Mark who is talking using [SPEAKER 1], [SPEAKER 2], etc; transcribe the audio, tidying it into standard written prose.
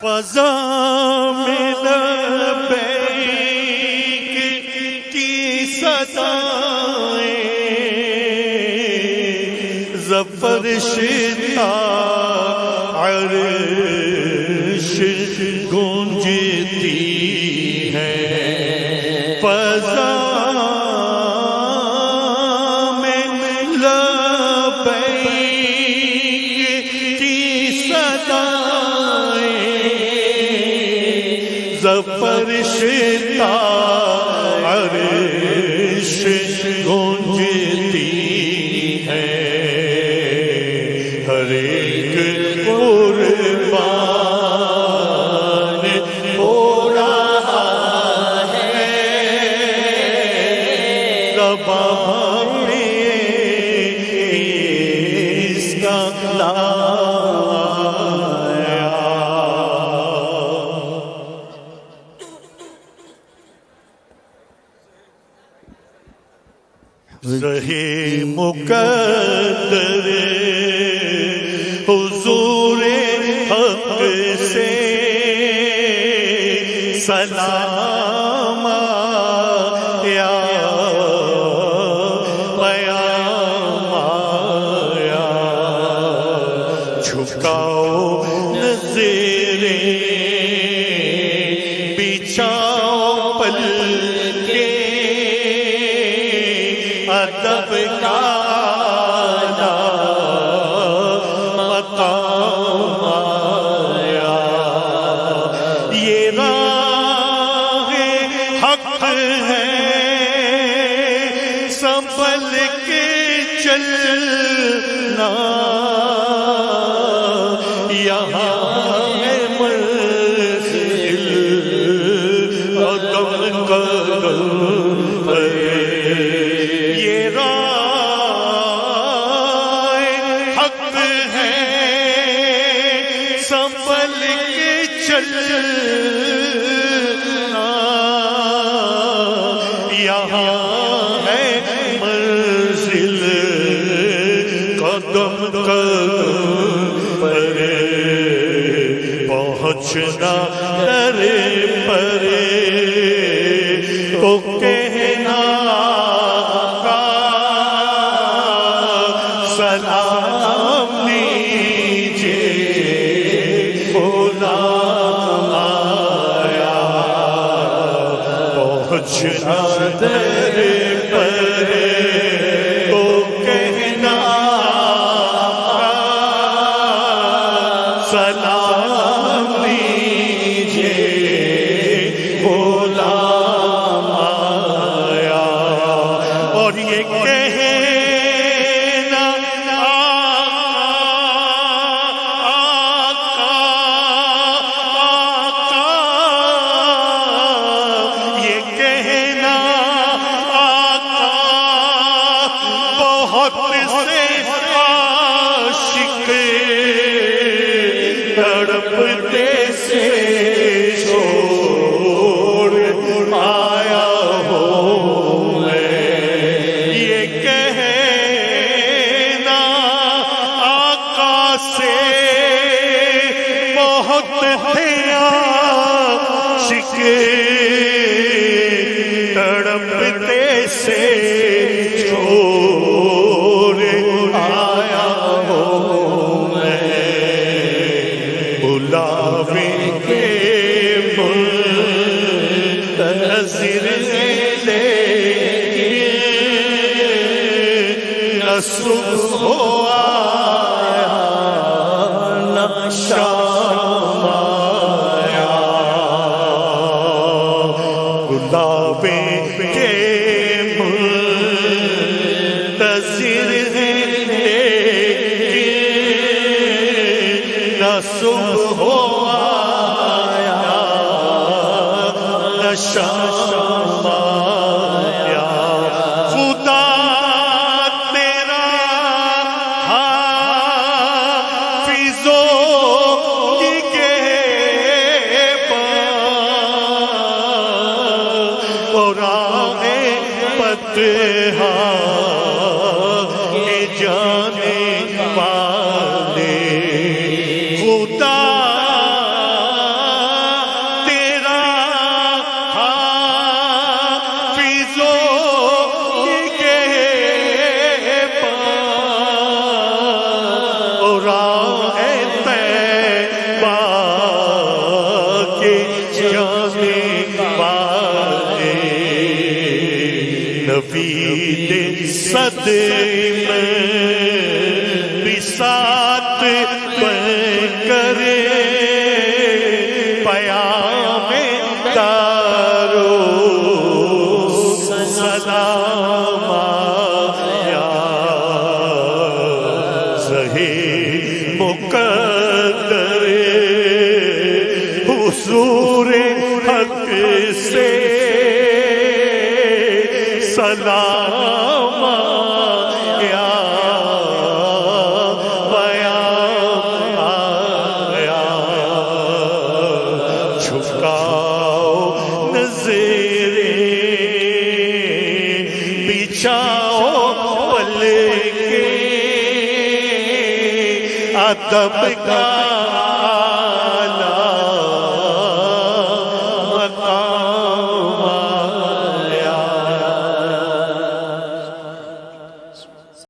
[SPEAKER 1] فضا میں لبیک کی صدائیں زفر شتا عرش گونجتی ہے فضا میں لبیک کی صدائیں زفر شتا عرش گونجتی ہے ہر ایک قربان ہو رہا ہے رباب میں اس کا رہے مقدر حضور حق سے سلام آیا پیام آیا جھکاؤ نظریں بچھاؤ پلکیں ادب کا مقام آیا یہ راہ حق ہے سنبھل کے چلنا یہاں ہے منزل قدم قدم پر یہ راہ حق ہے سنبھل کے چلنا یہاں ہے منزل قدم قدم پر پہنچنا در پر تو کہنا سلام لیجیے غلام آیا پہنچنا در پر تو کہنا سلام لیجیے غلام آیا اور یہ تڑپتے سے چھوڑ آیا ہوں میں یہ کہنا آقا سے بہت ہے عاشق تڑپتے سے چھوڑ آیا ہوں میں بلاوے کے منتظر لیکن نہ صبح آیا نہ شام آیا بلاوے کے منتظر لیکن نہ صبح آیا نہ شام آیا خدا تیرا حافظ و نگہبان اور راہ پتہ کے جانے والے خدا کے جانے والے نوید صدر میں بساط بن کرے پیام دارو سلام آیا زہے مقدر حضور حق سے سلام آیا پیام آیا جھکاؤ نظریں بچھاؤ پلکیں ادب کا